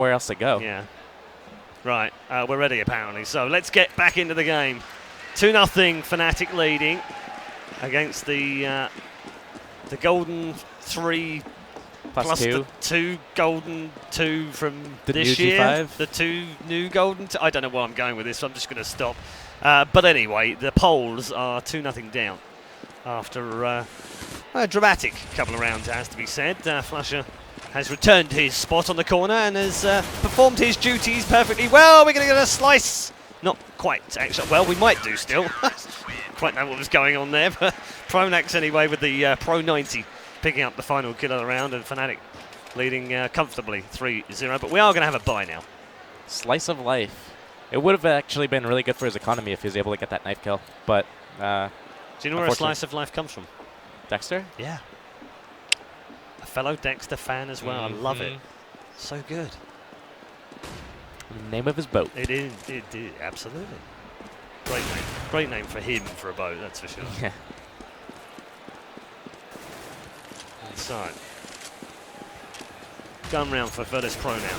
where else to go. Yeah. Right, we're ready apparently. So let's get back into the game. 2-0 Fnatic leading against the golden 3 plus two. the 2 golden 2 from The this new year. G5. The 2 new golden 2. I don't know where I'm going with this, so I'm just going to stop. But anyway, the polls are 2-0 down after a dramatic couple of rounds, it has to be said. Flusher has returned his spot on the corner and has performed his duties perfectly well. We're going to get a slice. Not quite, actually. Well, we might do still. Quite know what was going on there, but Pronax anyway with the Pro 90 picking up the final kill of the round, and Fnatic leading comfortably 3-0. But we are going to have a bye now. Slice of life. It would have actually been really good for his economy if he was able to get that knife kill. But do you know where a slice of life comes from? Dexter? Yeah. A fellow Dexter fan as well. I love it. So good. The name of his boat. It is. It is. Absolutely. Great name. Great name for him for a boat, that's for sure. Yeah. Inside. Gun round for Virtus.Pro now.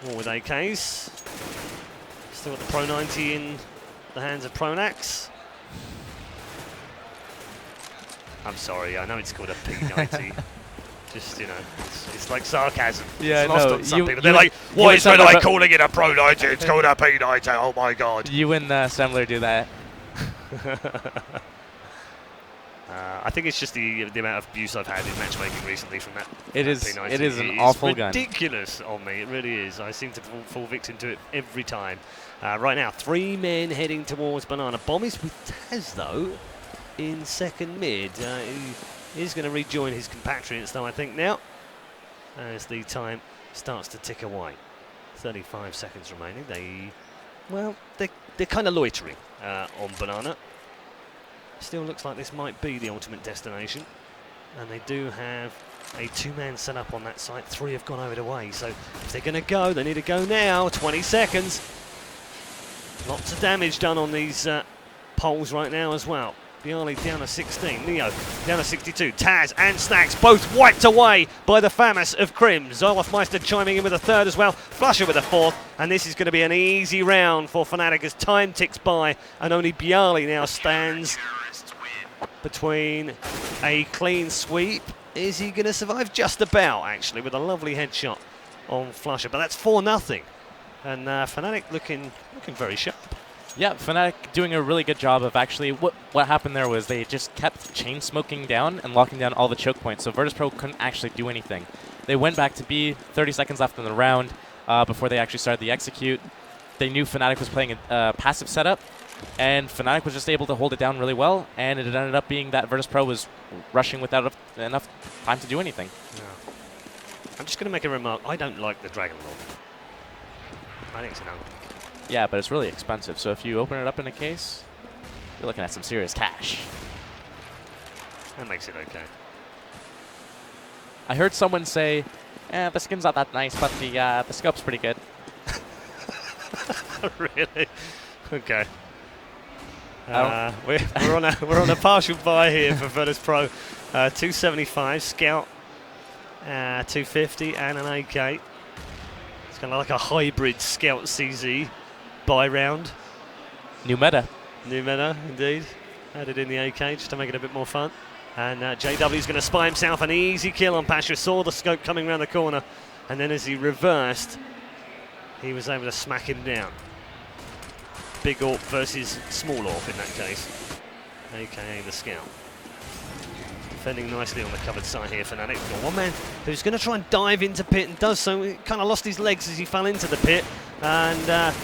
All with AKs. Still got the Pro 90 in the hands of Pronax. I'm sorry, I know it's called a P90. Just, you know, it's like sarcasm. Yeah, it's lost no, on some people. They're like, why is I calling it a Pro 90? It's called a P90. Oh my god. You and Semmler do that. I think it's just the amount of abuse I've had in matchmaking recently from that. It is. P90. It is an awful gun. It's ridiculous on me. It really is. I seem to fall victim to it every time. Right now, 3 men heading towards Banana. Bomb is with Taz though in second mid. He is going to rejoin his compatriots though, I think now, as the time starts to tick away. 35 seconds remaining. They're kind of loitering on Banana. Still looks like this might be the ultimate destination, and they do have a 2-man setup on that site. 3 have gone over the way, so if they're going to go, they need to go now. 20 seconds. Lots of damage done on these poles right now as well. Bialy down to 16, Neo down to 62, Taz and Snacks both wiped away by the FAMAS of Crim. Zolofmeister chiming in with a 3rd as well, Flusher with a 4th, and this is going to be an easy round for Fnatic as time ticks by, and only Bialy now stands between a clean sweep. Is he going to survive? Just about, actually, with a lovely headshot on Flusher, but that's 4-0, and Fnatic looking very sharp. Yeah, Fnatic doing a really good job of actually, what happened there was they just kept chain smoking down and locking down all the choke points, so Virtus.Pro couldn't actually do anything. They went back to B, 30 seconds left in the round before they actually started the execute. They knew Fnatic was playing a passive setup, and Fnatic was just able to hold it down really well, and it ended up being that Virtus.Pro was rushing without enough time to do anything. Yeah. I'm just going to make a remark. I don't like the Dragon Lord. I think it's an ugly. Yeah, but it's really expensive, so if you open it up in a case, you're looking at some serious cash. That makes it okay. I heard someone say, the skin's not that nice, but the scope's pretty good. Really? Okay. We're on a partial buy here for Virtus.Pro. 275 Scout, 250, and an AK. It's kind of like a hybrid Scout CZ buy round. New meta. New meta, indeed. Added in the AK just to make it a bit more fun. And JW's going to spy himself an easy kill on Pasha. Saw the scope coming around the corner, and then as he reversed, he was able to smack him down. Big AWP versus small AWP in that case, aka the Scout. Defending nicely on the covered side here for Fnatic. We've got one man who's going to try and dive into pit and does so. He kind of lost his legs as he fell into the pit. And,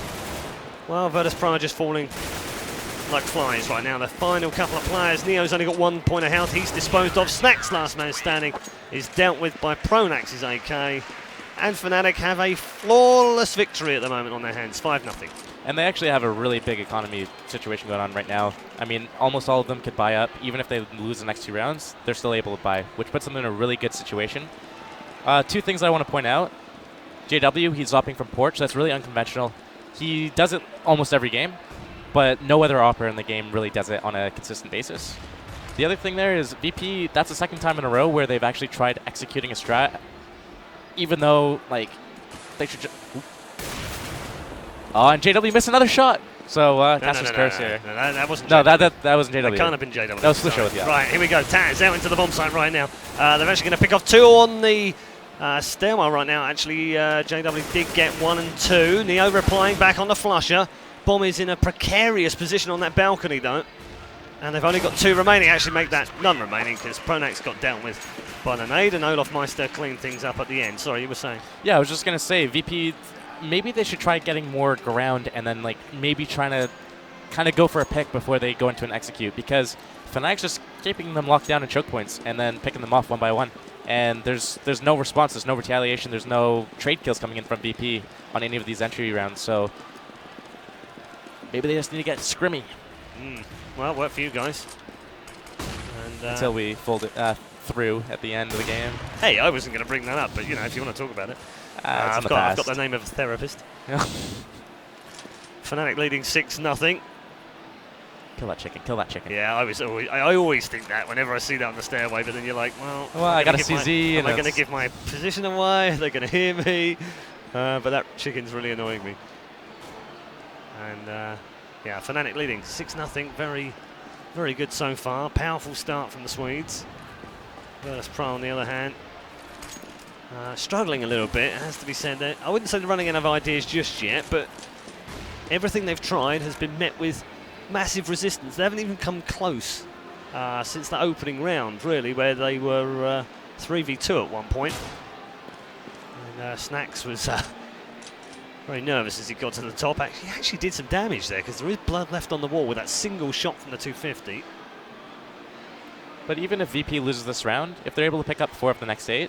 well, Virtus.Pro are just falling like flies right now. The final couple of players. Neo's only got 1 point of health. He's disposed of. Snacks, last man standing, is dealt with by Pronax's AK. And Fnatic have a flawless victory at the moment on their hands. 5-0. And they actually have a really big economy situation going on right now. I mean, almost all of them could buy up. Even if they lose the next 2 rounds, they're still able to buy, which puts them in a really good situation. 2 things I want to point out. JW, he's opting from Porch. That's really unconventional. He does it almost every game, but no other opera in the game really does it on a consistent basis. The other thing there is VP, that's the 2nd time in a row where they've actually tried executing a strat. even though, like, they should just... Oh, and JW missed another shot. So, Caster's curse here. No, that wasn't No, JW. that wasn't JW. That can't have been JW. That was Swisher with you. Right, here we go. Taz out into the bomb site right now. They're actually going to pick off 2 on the stairwell right now. Actually, JW did get 1 and 2. Neo replying back on the flusher. Bomb is in a precarious position on that balcony, though. And they've only got 2 remaining. Actually, make that none remaining because Pronax got dealt with by the nade, and Olaf Meister cleaned things up at the end. Sorry, you were saying? Yeah, I was just going to say, VP, maybe they should try getting more ground and then, like, maybe trying to kind of go for a pick before they go into an execute, because Fnatic's just keeping them locked down in choke points and then picking them off one by one. And there's no response, there's no retaliation, there's no trade kills coming in from VP on any of these entry rounds. So maybe they just need to get scrimmy. Well, work for you guys. And, until we fold it through at the end of the game. Hey, I wasn't going to bring that up, but you know, if you want to talk about it, I've got the name of a therapist. Fnatic leading 6-0. Kill that chicken, kill that chicken. Yeah, I always think that whenever I see that on the stairway, but then you're like, well, I got a CZ. Am I going to give my position away? Are they going to hear me? But that chicken's really annoying me. And yeah, Fnatic leading 6-0. Very, very good so far. Powerful start from the Swedes. Virtus.Pro on the other hand, struggling a little bit, it has to be said. That I wouldn't say they're running out of ideas just yet, but everything they've tried has been met with massive resistance. They haven't even come close since the opening round, really, where they were 3v2 at one point. And Snacks was very nervous as he got to the top. He actually did some damage there, because there is blood left on the wall with that single shot from the 250. But even if VP loses this round, if they're able to pick up 4 of the next 8,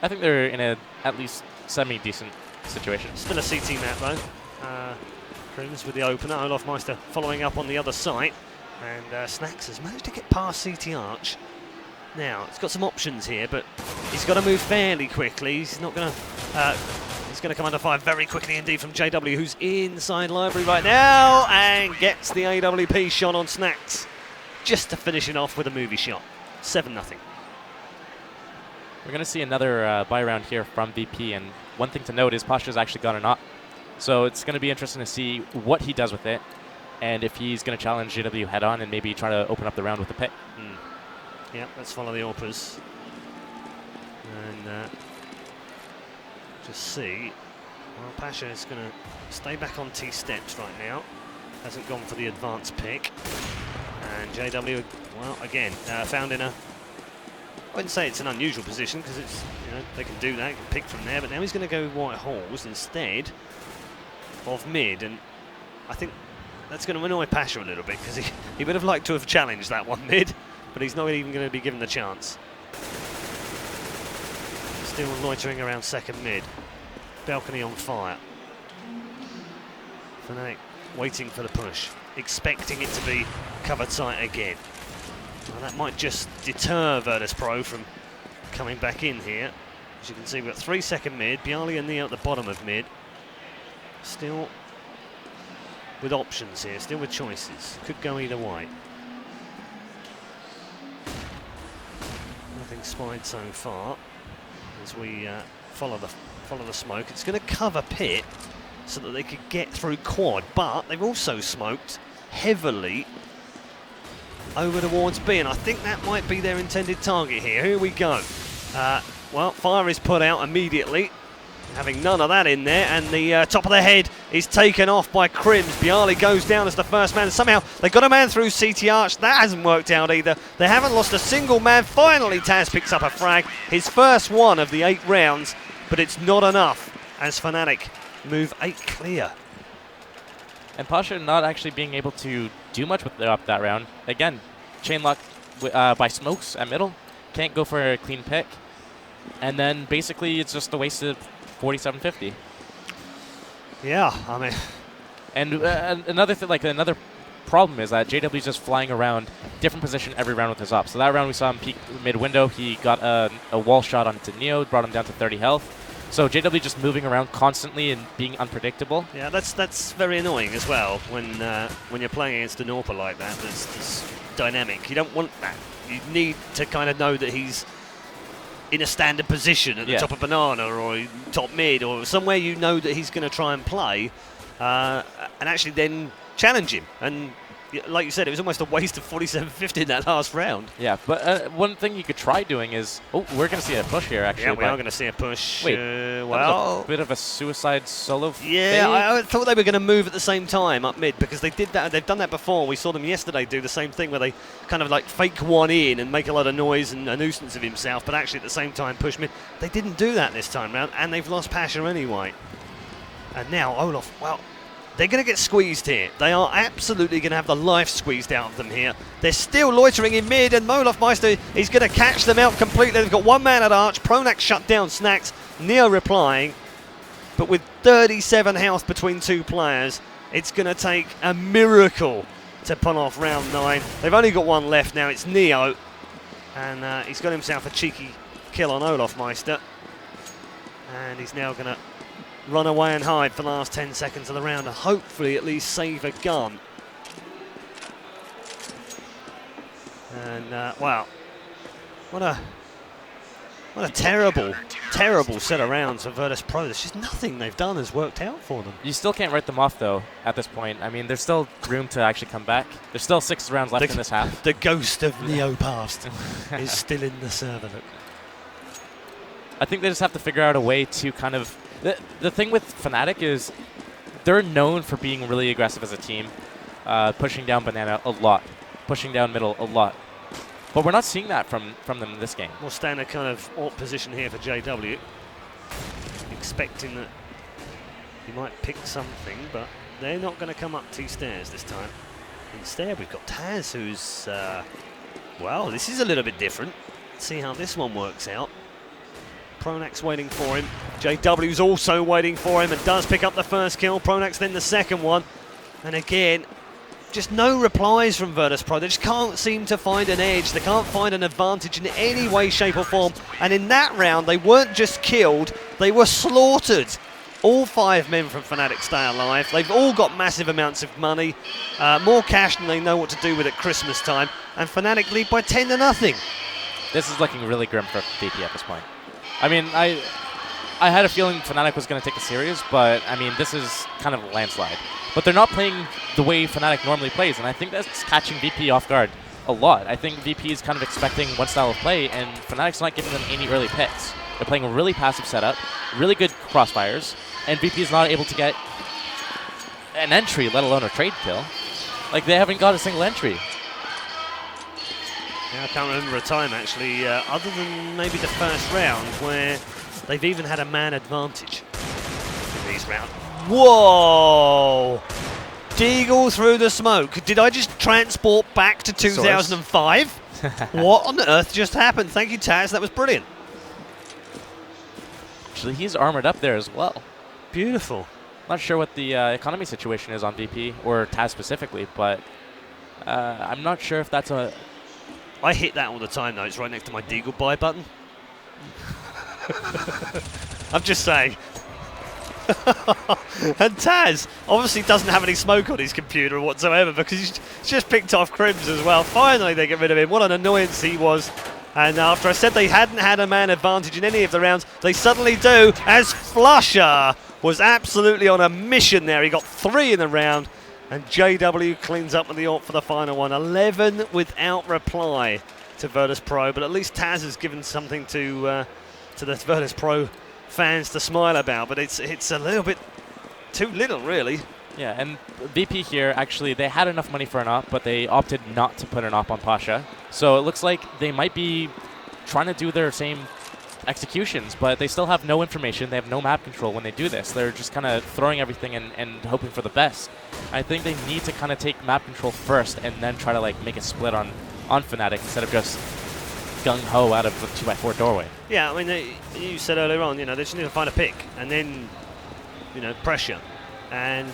I think they're in a at least semi-decent situation. Still a CT map though. Crims with the opener, Olaf Meister following up on the other side, and Snacks has managed to get past CT Arch. Now, he's got some options here, but he's got to move fairly quickly. He's not going to... he's going to come under fire very quickly indeed from JW, who's inside library right now, and gets the AWP shot on Snacks, just to finish it off with a movie shot. 7-0. We're going to see another buy round here from VP, and one thing to note is Pasha's actually got an op. So it's going to be interesting to see what he does with it, and if he's going to challenge JW head-on and maybe try to open up the round with a pick. Yeah, let's follow the AWPers. And just see. Well, Pasha is going to stay back on T steps right now. Hasn't gone for the advanced pick. And JW, well, again, found in a... I wouldn't say it's an unusual position, because it's, you know, they can do that, can pick from there, but now he's going to go white halls instead of mid, and I think that's going to annoy Pasha a little bit, because he would have liked to have challenged that one mid, but he's not even going to be given the chance. Still loitering around second mid. Balcony on fire. Fnatic waiting for the push, expecting it to be covered site again. Well, that might just deter Virtus.Pro from coming back in here. As you can see, we've got 3 second mid, Bialy and Neo at the bottom of mid. Still with options here, still with choices. Could go either way. Nothing spied so far. As we follow the smoke, it's going to cover pit so that they could get through quad, but they've also smoked heavily over towards B, and I think that might be their intended target here. Here we go. Well, fire is put out immediately, having none of that in there, and the top of the head is taken off by Crims. Bialy goes down as the first man. Somehow they got a man through CT Arch. That hasn't worked out either. They haven't lost a single man. Finally, Taz picks up a frag. His first one of the 8 rounds, but it's not enough as Fnatic move 8 clear. And Pasha not actually being able to do much with up that round. Again, chain lock by smokes at middle. Can't go for a clean pick. And then basically it's just a wasted 47-50. Yeah, I mean... And another thing, like another problem is that JW's just flying around different position every round with his op. So that round we saw him peek mid window. He got a wall shot onto Neo, brought him down to 30 health. So JW just moving around constantly and being unpredictable. Yeah, that's very annoying as well when you're playing against an AWPer like that. That's dynamic. You don't want that. You need to kind of know that he's in a standard position at the top of banana or top mid or somewhere you know that he's going to try and play, and actually then challenge him. And like you said, it was almost a waste of 47-50 in that last round. Yeah, but one thing you could try doing is, we're going to see a push here, actually. Yeah, we are going to see a push. Wait, well, a bit of a suicide solo. Yeah, I thought they were going to move at the same time up mid, because they did that. They've done that before. We saw them yesterday do the same thing, where they kind of like fake one in and make a lot of noise and a nuisance of himself, but actually at the same time push mid. They didn't do that this time round, and they've lost Pasha anyway. And now Olaf, well, they're going to get squeezed here. They are absolutely going to have the life squeezed out of them here. They're still loitering in mid, and Molofmeister is going to catch them out completely. They've got one man at Arch. Pronax shut down Snacks. Neo replying. But with 37 health between two players, it's going to take a miracle to pull off round 9. They've only got one left now. It's Neo. And he's got himself a cheeky kill on Olofmeister. And he's now going to run away and hide for the last 10 seconds of the round and hopefully at least save a gun. And wow, what a terrible set of rounds for Virtus.Pro. There's just nothing they've done has worked out for them. You still can't write them off though at this point. I mean, there's still room to actually come back. There's still 6 rounds left in this half. The ghost of Neo past is still in the server. Look. I think they just have to figure out a way to kind of... The thing with Fnatic is they're known for being really aggressive as a team, pushing down banana a lot, pushing down middle a lot. But we're not seeing that from them in this game. More standard kind of alt position here for JW. Expecting that he might pick something, but they're not going to come up 2 stairs this time. Instead, we've got Taz, who's... well, this is a little bit different. Let's see how this one works out. Pronax waiting for him. JW's also waiting for him and does pick up the first kill. Pronax then the second one. And again, just no replies from Virtus.Pro. They just can't seem to find an edge. They can't find an advantage in any way, shape or form. And in that round, they weren't just killed, they were slaughtered. All 5 men from Fnatic stay alive. They've all got massive amounts of money, more cash than they know what to do with at Christmas time. And Fnatic lead by 10-0. This is looking really grim for VP at this point. I mean, I had a feeling Fnatic was going to take the series, but I mean, this is kind of a landslide. But they're not playing the way Fnatic normally plays, and I think that's catching VP off guard a lot. I think VP is kind of expecting one style of play, and Fnatic's not giving them any early picks. They're playing a really passive setup, really good crossfires, and VP is not able to get an entry, let alone a trade kill. Like, they haven't got a single entry. Yeah, I can't remember a time actually, other than maybe the first round, where they've even had a man advantage in these rounds. Whoa! Deagle through the smoke. Did I just transport back to 2005? What on earth just happened? Thank you, Taz. That was brilliant. Actually, he's armored up there as well. Beautiful. Not sure what the economy situation is on VP, or Taz specifically, but I'm not sure if that's a... I hit that all the time, though. It's right next to my Deagle buy button. I'm just saying. And Taz obviously doesn't have any smoke on his computer whatsoever, because he's just picked off Crims as well. Finally, they get rid of him. What an annoyance he was. And after I said they hadn't had a man advantage in any of the rounds, they suddenly do, as Flusher was absolutely on a mission there. He got 3 in the round. And JW cleans up with the ult for the final one. 11 without reply to Virtus.Pro, but at least Taz has given something to the Virtus.Pro fans to smile about. But it's a little bit too little, really. Yeah, and VP here, actually, they had enough money for an op, but they opted not to put an op on Pasha. So it looks like they might be trying to do their same executions, but they still have no information. They have no map control when they do this. They're just kind of throwing everything and hoping for the best. I think they need to kind of take map control first and then try to like make a split on Fnatic instead of just gung-ho out of the 2x4 doorway. Yeah, I mean, you said earlier on, they just need to find a pick and then, pressure. And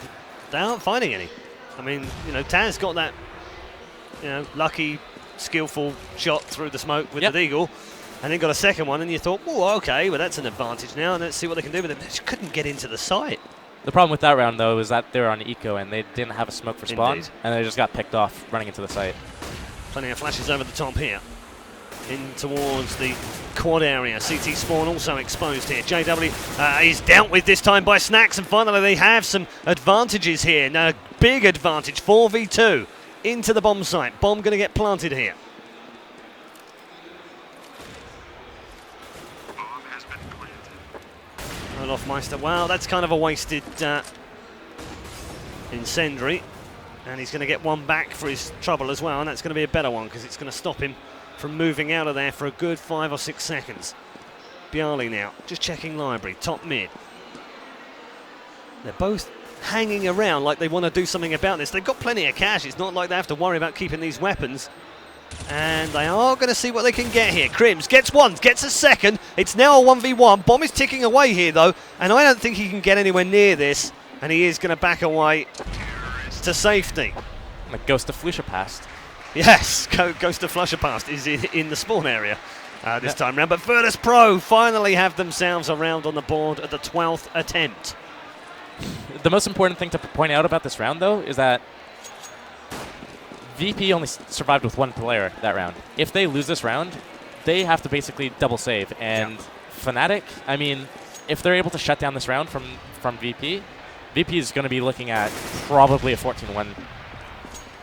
they aren't finding any. I mean, Taz got that, lucky, skillful shot through the smoke with the Deagle. And then got a second one, and you thought, oh, okay, well, that's an advantage now, and let's see what they can do with it. They just couldn't get into the site. The problem with that round, though, is that they were on eco, and they didn't have a smoke for spawn, Indeed. and they just got picked off running into the site. Plenty of flashes over the top here. in towards the quad area. CT Spawn also exposed here. JW is dealt with this time by Snacks, and finally they have some advantages here. Now, big advantage, 4v2 into the bomb site. Bomb going to get planted here. Olofmeister, well, that's kind of a wasted incendiary. And he's going to get one back for his trouble as well, and that's going to be a better one because it's going to stop him from moving out of there for a good 5 or 6 seconds. Bjarly now, just checking library, top mid. They're both hanging around like they want to do something about this. They've got plenty of cash. It's not like they have to worry about keeping these weapons. And they are going to see what they can get here. Crims gets one, gets a second. It's now a 1v1. Bomb is ticking away here, though, and I don't think he can get anywhere near this, and he is going to back away to safety. The Ghost of Flusha passed. Yes, Ghost of Flusha past is in the spawn area this time round. But Virtus.Pro finally have themselves a round on the board at the 12th attempt. The most important thing to point out about this round, though, is that VP only survived with one player that round. If they lose this round, they have to basically double save. And Fnatic, I mean, if they're able to shut down this round from VP, VP is going to be looking at probably a 14-1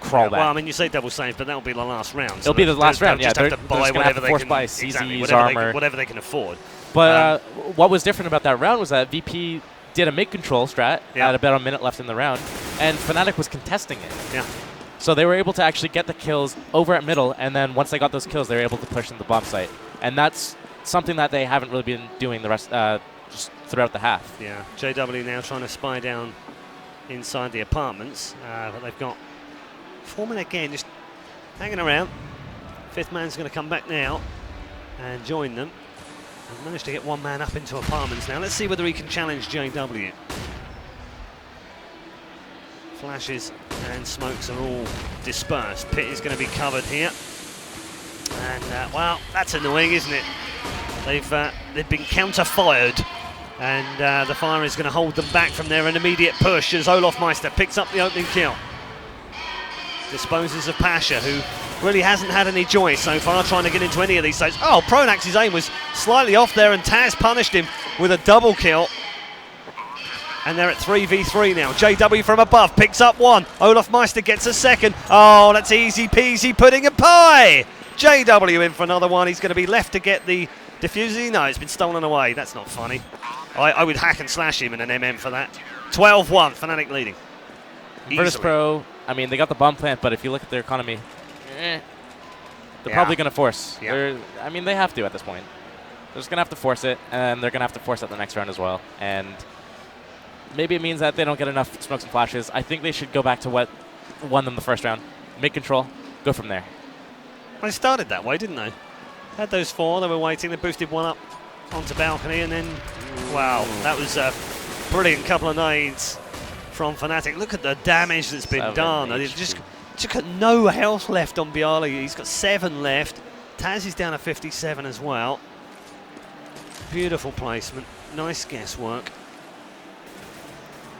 crawl back. Well, I mean, you say double save, but that'll be the last round. It'll be the last round, yeah. They're just have to buy whatever they can. Buy CZ's armor. Whatever they can afford. But what was different about that round was that VP did a mid-control strat at about a minute left in the round, and Fnatic was contesting it. Yeah. So they were able to actually get the kills over at middle, and then once they got those kills, they were able to push into the bomb site. And that's something that they haven't really been doing the rest just throughout the half. Yeah, JW now trying to spy down inside the apartments, but they've got 4 men again just hanging around. Fifth man's going to come back now and join them. They've managed to get one man up into apartments now. Let's see whether he can challenge JW. Flashes and smokes are all dispersed. Pit is going to be covered here. And, well, that's annoying, isn't it? They've been counter-fired. And the fire is going to hold them back from their immediate push as Olofmeister picks up the opening kill. Disposes of Pasha, who really hasn't had any joy so far trying to get into any of these sites. Oh, Pronax's aim was slightly off there, and Taz punished him with a double kill. And they're at 3v3 now. JW from above picks up one. Olofmeister gets a second. Oh, that's easy peasy pudding and pie. JW in for another one. He's going to be left to get the diffuser. No, it's been stolen away. That's not funny. I would hack and slash him in an MM for that. 12-1, Fnatic leading. Virtus.Pro, I mean, they got the bomb plant, but if you look at their economy, they're probably going to force. I mean, they have to at this point. They're just going to have to force it, and they're going to have to force it the next round as well. And maybe it means that they don't get enough smokes and flashes. I think they should go back to what won them the first round. Make control, go from there. They started that way, didn't they? Had those 4, they were waiting, they boosted one up onto balcony, and then, wow, that was a brilliant couple of nades from Fnatic. Look at the damage that's been done. They just got no health left on Bjarly. He's got 7 left. Taz is down to 57 as well. Beautiful placement, nice guesswork.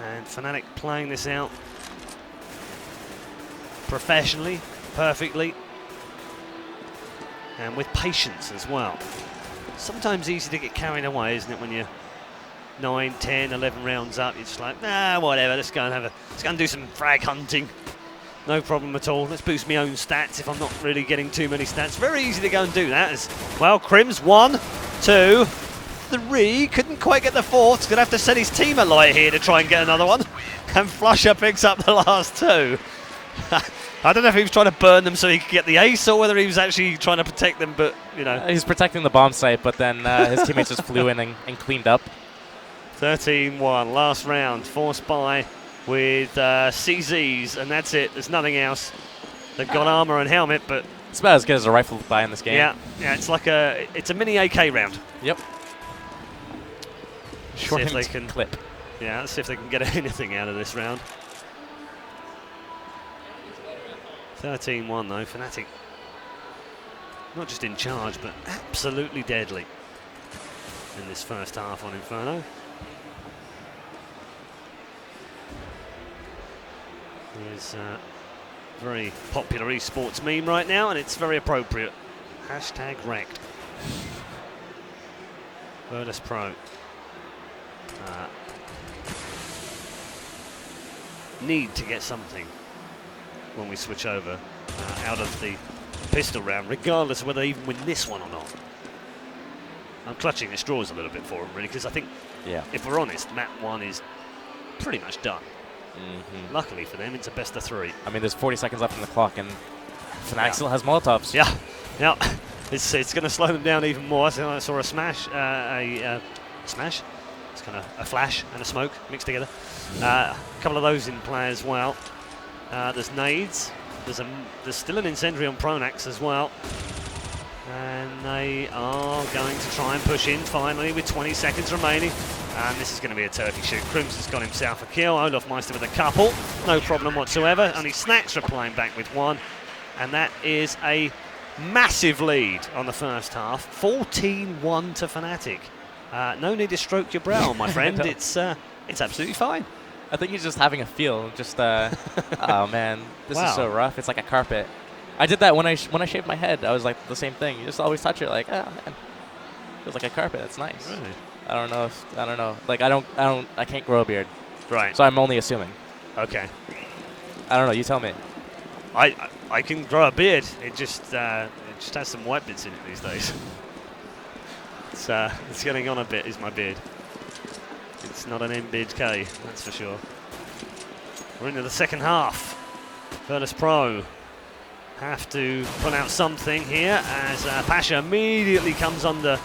And Fnatic playing this out professionally, perfectly, and with patience as well. Sometimes easy to get carried away, isn't it, when you're 9, 10, 11 rounds up? You're just like, nah, whatever, let's go and do some frag hunting. No problem at all. Let's boost my own stats if I'm not really getting too many stats. Very easy to go and do that. As well, Crims, 1, 2, 3. Couldn't quite get the 4th. He's going to have to set his team alight here to try and get another one. And Flusha picks up the last 2. I don't know if he was trying to burn them so he could get the ace or whether he was actually trying to protect them, but, you know. He's protecting the bomb site, but then his teammates just flew in and cleaned up. 13-1, last round, forced by with CZs, and that's it. There's nothing else. They've got armor and helmet, but it's about as good as a rifle buy in this game. Yeah, it's like it's a mini AK round. Yep. Short if they can clip. Yeah, let's see if they can get anything out of this round. 13-1 though, Fnatic. Not just in charge, but absolutely deadly in this first half on Inferno. There's a very popular esports meme right now, and it's very appropriate. Hashtag wrecked. Virtus.Pro. Need to get something when we switch over out of the pistol round, regardless of whether they even win this one or not. I'm clutching at straws a little bit for them, really, because I think, if we're honest, map 1 is pretty much done. Luckily for them, it's a best of 3. I mean, there's 40 seconds left on the clock, and Fnatic still has Molotovs. Yeah. Now, it's going to slow them down even more. I saw a smash, smash. It's kind of a flash and a smoke mixed together. A couple of those in play as well. There's nades. There's still an incendiary on Pronax as well. And they are going to try and push in finally with 20 seconds remaining. And this is going to be a turkey shoot. Crimson's got himself a kill. Olofmeister with a couple. No problem whatsoever. Only Snacks replying back with 1. And that is a massive lead on the first half. 14-1 to Fnatic. No need to stroke your brow, my friend. It's absolutely fine. I think he's just having a feel. Just, oh man, this is so rough. It's like a carpet. I did that when I shaved my head. I was like the same thing. You just always touch it like, oh man, feels like a carpet. That's nice. Really? I don't know. Like I can't grow a beard. Right. So I'm only assuming. Okay. I don't know. You tell me. I can grow a beard. It just has some white bits in it these days. It's getting on a bit. Is my beard? It's not an M-beard K, that's for sure. We're into the second half. Virtus.Pro have to put out something here as Pasha immediately comes under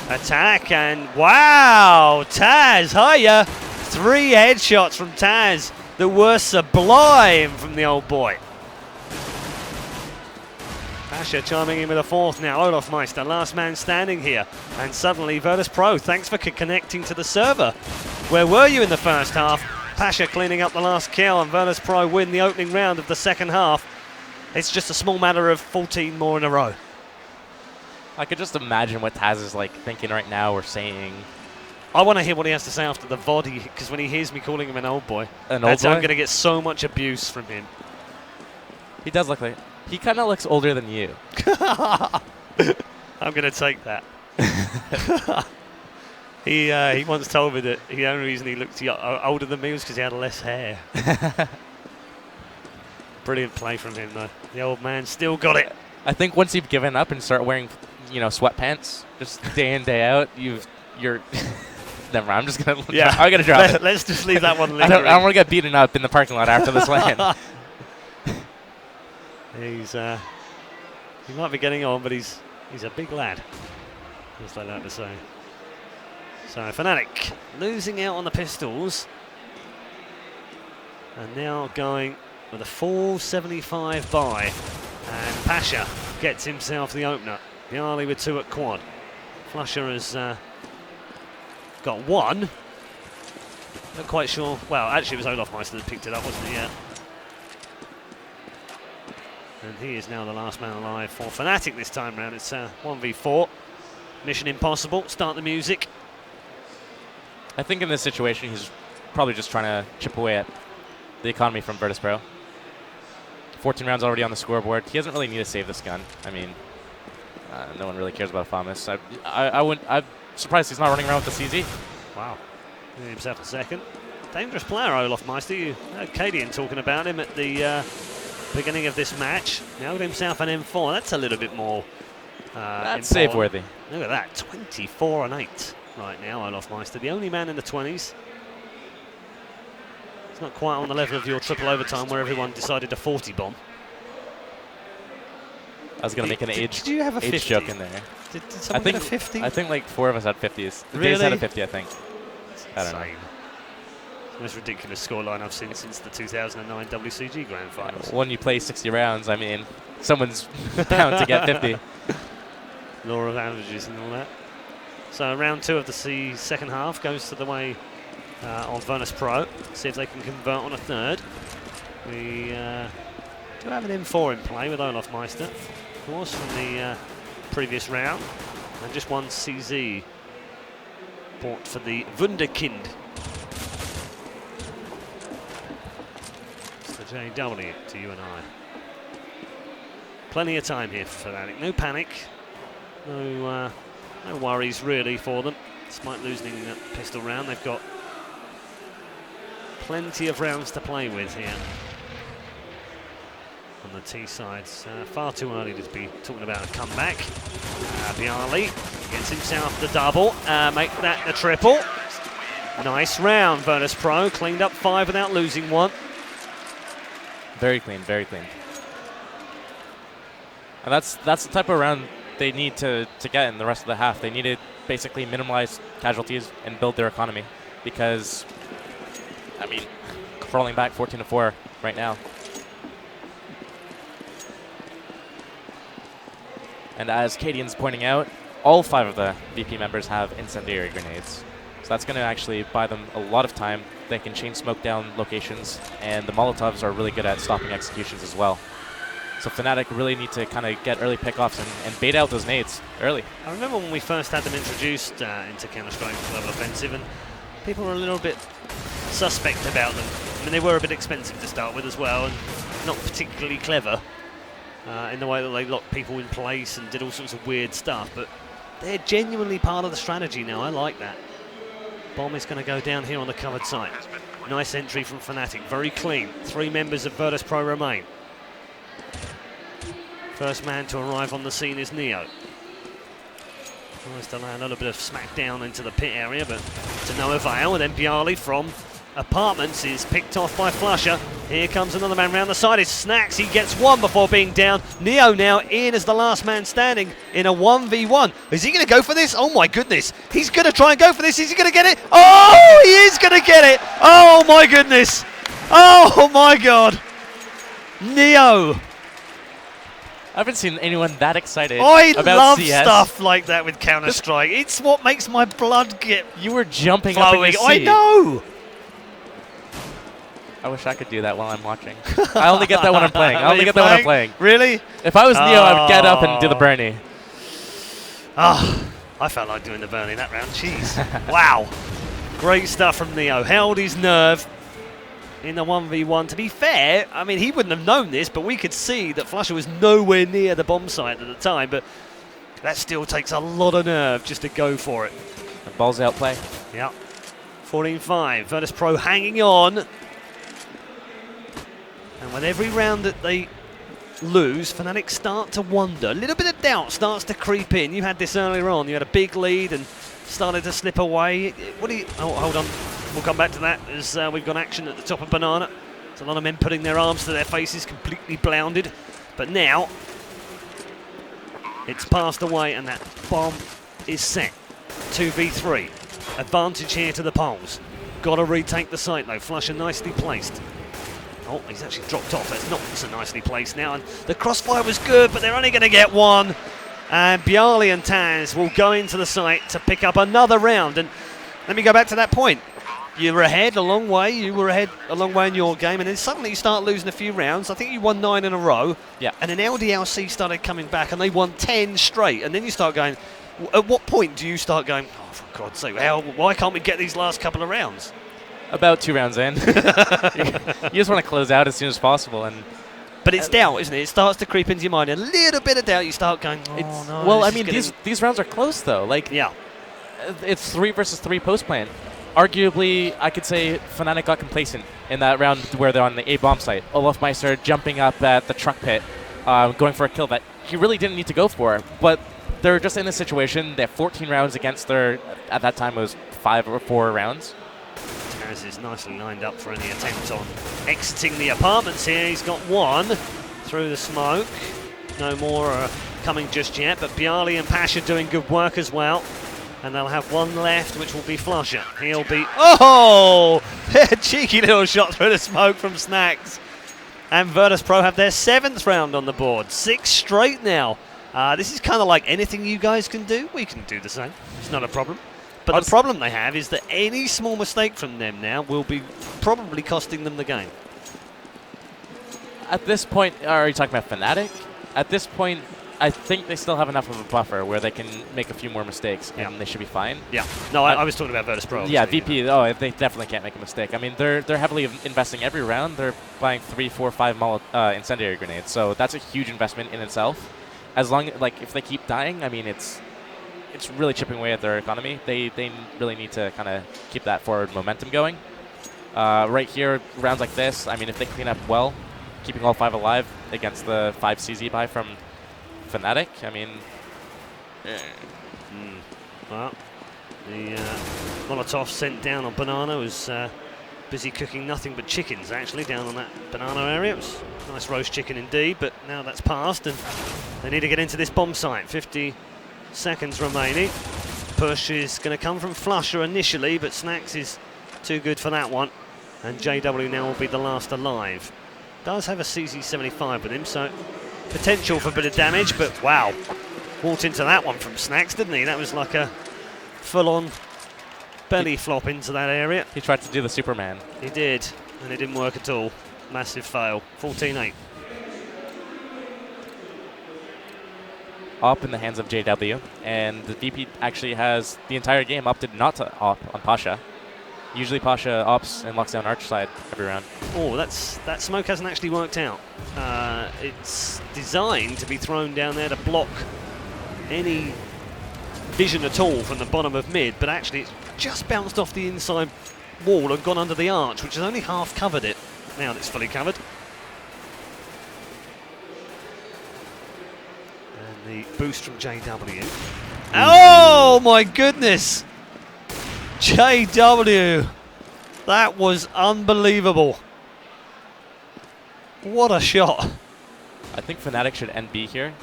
attack. And wow, Taz, hiya! 3 headshots from Taz that were sublime from the old boy. Pasha chiming in with a 4th now. Olofmeister, last man standing here. And suddenly Virtus.Pro, thanks for connecting to the server. Where were you in the first half? Pasha cleaning up the last kill, and Virtus.Pro win the opening round of the second half. It's just a small matter of 14 more in a row. I could just imagine what Taz is like thinking right now or saying. I want to hear what he has to say after the VOD, because when he hears me calling him an old boy, I'm going to get so much abuse from him. He does look like... He kind of looks older than you. I'm going to take that. He once told me that the only reason he looked older than me was because he had less hair. Brilliant play from him, though. The old man still got it. I think once you've given up and start wearing, sweatpants, just day in, day out, you're... Never mind, I'm just going to... Yeah, I'm going to drop it. Let's just leave that one I lingering. don't want to get beaten up in the parking lot after this LAN. He might be getting on, but he's a big lad, as I like to say. So Fnatic losing out on the pistols, and now going with a 475 buy, and Pasha gets himself the opener. Yali with 2 at quad. Flusher has got 1. Not quite sure. Well, actually, it was Olofmeister that picked it up, wasn't it? Yeah. And he is now the last man alive for Fnatic this time round. It's 1v4. Mission impossible. Start the music. I think in this situation, he's probably just trying to chip away at the economy from Virtus.Pro. 14 rounds already on the scoreboard. He doesn't really need to save this gun. I mean, no one really cares about Famas. I'm surprised he's not running around with the CZ. Wow. Giving himself a second. Dangerous player, Olofmeister. You heard Cadian talking about him at the beginning of this match. Now got himself an M4. That's a little bit more that's save worthy. Look at that. 24 and 8 right now, Olofmeister. The only man in the 20s. It's not quite on the level of your triple overtime where everyone decided to 40 bomb. I was going to make an age age joke in there. Did someone get a 50? I think like 4 of us had 50s. The Really? Days had a 50, I think. I don't know. It's the most ridiculous scoreline I've seen since the 2009 WCG Grand Finals. When you play 60 rounds, I mean, someone's bound to get 50. Law of averages and all that. So round 2 of the second half goes to the way of Virtus.Pro. See if they can convert on a 3rd. We do have an M4 in play with Olofmeister, of course, from the previous round. And just 1 CZ bought for the Wunderkind. It's the JW to you and I. Plenty of time here for Fnatic. No panic. No worries really for them, despite losing that pistol round. They've got plenty of rounds to play with here on the T sides. Far too early to be talking about a comeback. Bialy gets himself the double, make that the triple. Nice round, Virtus.Pro, cleaned up 5 without losing one. Very clean, very clean. And that's the type of round they need to get in the rest of the half. They need to basically minimize casualties and build their economy, because, I mean, crawling back 14-4 right now. And as Cadian's pointing out, all 5 of the VP members have incendiary grenades. So that's going to actually buy them a lot of time. They can chain smoke down locations, and the Molotovs are really good at stopping executions as well. So Fnatic really need to kind of get early pickoffs and bait out those nades early. I remember when we first had them introduced into Counter-Strike Global Offensive, and people were a little bit suspect about them. I mean, they were a bit expensive to start with as well, and not particularly clever in the way that they locked people in place and did all sorts of weird stuff, but they're genuinely part of the strategy now. I like that. Bomb is going to go down here on the covered site. Nice entry from Fnatic, very clean. 3 members of Virtus.Pro remain. First man to arrive on the scene is Neo. Tries to land a little bit of smack down into the pit area, but to no avail. And then Bialy from Apartments is picked off by Flusher. Here comes another man round the side. It's Snacks. He gets one before being down. Neo now in as the last man standing in a 1v1. Is he going to go for this? Oh my goodness. He's going to try and go for this. Is he going to get it? Oh, he is going to get it. Oh my goodness. Oh my God. Neo. I haven't seen anyone that excited I about love CS. stuff like that with Counter-Strike. It's what makes my blood get You were jumping flowing. up in your I seat. know. I wish I could do that while I'm watching. I only get that when I'm playing. I only get that when I'm playing. Really? If I was Neo, I would get up and do the Bernie. Ah, I felt like doing the Bernie that round. Jeez. Wow. Great stuff from Neo. Held his nerve in the 1v1. To be fair, I mean, he wouldn't have known this, but we could see that Flusher was nowhere near the bomb site at the time, but that still takes a lot of nerve just to go for it. The ball's out play. Yeah. 14-5. Virtus.Pro hanging on. And with every round that they lose, Fnatic start to wonder. A little bit of doubt starts to creep in. You had this earlier on. You had a big lead and started to slip away. What do you... Oh, hold on. We'll come back to that as we've got action at the top of Banana. There's a lot of men putting their arms to their faces, completely blounded. But now, it's passed away and that bomb is set. 2v3. Advantage here to the Poles. Got to retake the site though. Flusher nicely placed. Oh, he's actually dropped off. That's not so nicely placed now. And the crossfire was good, but they're only going to get one. And Bialy and Taz will go into the site to pick up another round. And let me go back to that point. You were ahead a long way. You were ahead a long way in your game. And then suddenly you start losing a few rounds. I think you won 9 in a row. Yeah. And then LDLC started coming back and they won 10 straight. And then you start going, at what point do you start going, oh, for God's sake, why can't we get these last couple of rounds? About 2 rounds in. You just want to close out as soon as possible. But it's doubt, isn't it? It starts to creep into your mind. A little bit of doubt, you start going, oh no. Well, I mean, these rounds are close, though. Like, yeah. It's 3 versus 3 post-plan. Arguably, I could say Fnatic got complacent in that round where they're on the A-bomb site. Olaf Meister jumping up at the truck pit, going for a kill that he really didn't need to go for. But they're just in a situation. They have 14 rounds against their, at that time, it was 5 or 4 rounds. Taz is nicely lined up for any attempt on exiting the apartments here. He's got one through the smoke. No more coming just yet, but Bialy and Pasha doing good work as well. And they'll have one left, which will be Flusher. He'll be... Oh! Cheeky little shot through the smoke from Snacks. And Virtus.Pro have their 7th round on the board. 6 straight now. This is kind of like anything you guys can do. We can do the same. It's not a problem. But the problem they have is that any small mistake from them now will be probably costing them the game. At this point, are you talking about Fnatic? At this point, I think they still have enough of a buffer where they can make a few more mistakes and they should be fine. Yeah. No, I was talking about Virtus.Pro. Yeah, VP, oh, they definitely can't make a mistake. I mean, they're heavily investing every round. They're buying 3, 4, 5 incendiary grenades, so that's a huge investment in itself. as long like if they keep dying, I mean it's really chipping away at their economy. They really need to kind of keep that forward momentum going. Right here, rounds like this, I mean, if they clean up well, keeping all 5 alive against the 5 CZ buy from Fnatic, I mean... Well, the Molotov sent down on Banana was busy cooking nothing but chickens, actually, down on that Banana area. It was a nice roast chicken indeed, but now that's passed, and they need to get into this bomb site. 50 seconds remaining. Push is going to come from Flusher initially, but Snacks is too good for that one. And JW now will be the last alive. Does have a CZ75 with him, so potential for a bit of damage, but wow. Walked into that one from Snacks, didn't he? That was like a full-on belly flop into that area. He tried to do the Superman. He did, and it didn't work at all. Massive fail. 14-8. Op in the hands of JW, and the VP actually has the entire game opted not to op on Pasha. Usually Pasha ops and locks down Arch side every round. Oh, that smoke hasn't actually worked out. It's designed to be thrown down there to block any vision at all from the bottom of mid, but actually it's just bounced off the inside wall and gone under the arch, which has only half covered it. Now that it's fully covered. And the boost from JW. Oh my goodness! JW! That was unbelievable. What a shot. I think Fnatic should end B here.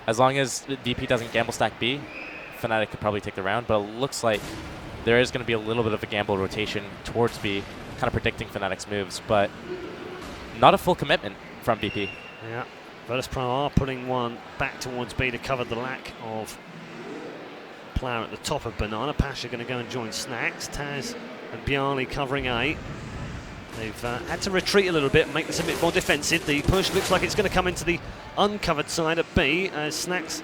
As long as VP doesn't gamble stack B, Fnatic could probably take the round, but it looks like there is going to be a little bit of a gamble rotation towards B, kind of predicting Fnatic's moves, but not a full commitment from VP. Yeah, Virtus.Pro are putting one back towards B to cover the lack of player at the top of Banana. Pasha going to go and join Snacks. Taz and Bjarni covering A. They've had to retreat a little bit and make this a bit more defensive. The push looks like it's going to come into the uncovered side at B as Snacks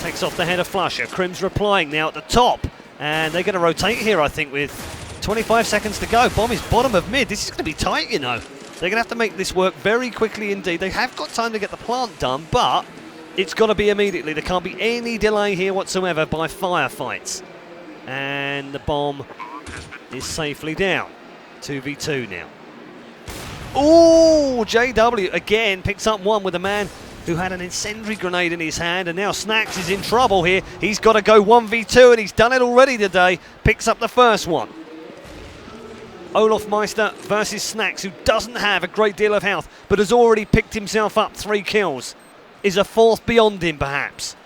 takes off the head of Flusher. Crim's replying now at the top, and they're going to rotate here, I think, with 25 seconds to go. Bomb is bottom of mid. This is going to be tight, you know. They're going to have to make this work very quickly indeed. They have got time to get the plant done, but it's got to be immediately. There can't be any delay here whatsoever by firefights. And the bomb is safely down. 2v2 now. Oh, JW again picks up one with a man who had an incendiary grenade in his hand, and now Snacks is in trouble here. He's got to go 1v2, and he's done it already today. Picks up the first one. Olaf Meister versus Snacks, who doesn't have a great deal of health, but has already picked himself up 3 kills. Is a fourth beyond him, perhaps?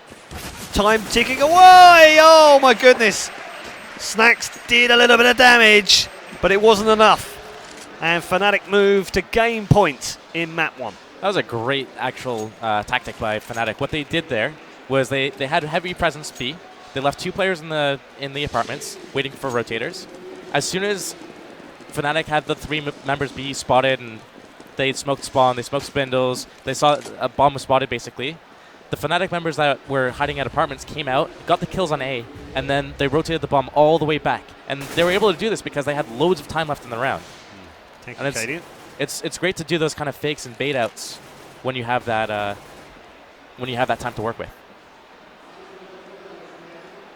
Time ticking away! Oh, my goodness! Snacks did a little bit of damage, but it wasn't enough. And Fnatic moved to game point in map 1. That was a great actual tactic by Fnatic. What they did there was they had heavy presence B. They left 2 players in the apartments waiting for rotators. As soon as Fnatic had the 3 members B spotted, and they smoked spawn, they smoked spindles, they saw a bomb was spotted basically. The Fnatic members that were hiding at apartments came out, got the kills on A, and then they rotated the bomb all the way back. And they were able to do this because they had loads of time left in the round. Thank and you, Cadian. It's great to do those kind of fakes and bait outs when you have that time to work with.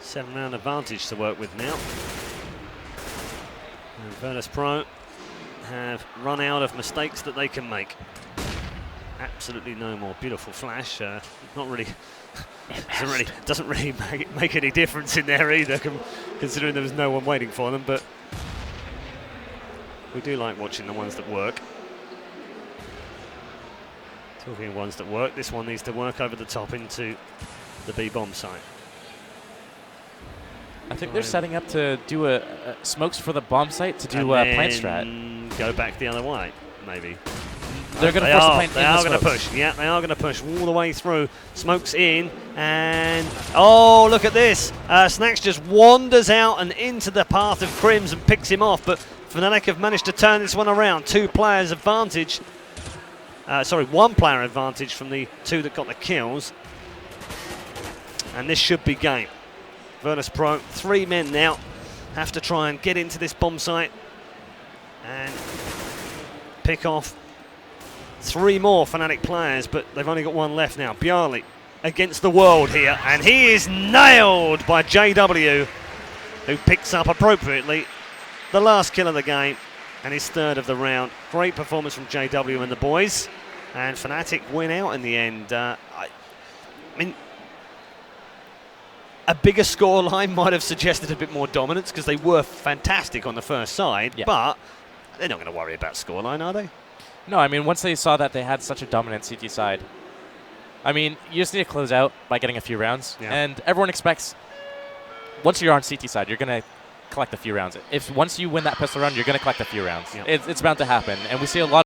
7-round advantage to work with now. And Virtus.Pro have run out of mistakes that they can make. Absolutely no more. Beautiful flash. Not really. doesn't really make any difference in there either, considering there was no one waiting for them. But we do like watching the ones that work. Talking of ones that work, this one needs to work over the top into the B bomb site. I think they're setting up to do a smokes for the bomb site to do a plant strat. Go back the other way, maybe. They're going to force the plant in. They are going to push. Yeah, they are going to push all the way through. Smokes in, and oh, look at this! Snacks just wanders out and into the path of Crims and picks him off. But Fnatic have managed to turn this one around. 2 players advantage. Sorry, 1 player advantage from the 2 that got the kills. And this should be game. Virtus.Pro, 3 men now, have to try and get into this bomb site and pick off 3 more Fnatic players, but they've only got 1 left now. Bjarly against the world here, and he is nailed by JW, who picks up appropriately the last kill of the game and his 3rd of the round. Great performance from JW and the boys, and Fnatic win out in the end. I mean, a bigger scoreline might have suggested a bit more dominance because they were fantastic on the first side, but they're not going to worry about scoreline, are they? No, I mean, once they saw that they had such a dominant CT side, I mean, you just need to close out by getting a few rounds. And everyone expects, once you're on CT side, you're going to collect a few rounds. If once you win that pistol round, you're going to collect a few rounds. It's bound to happen. And we see a lot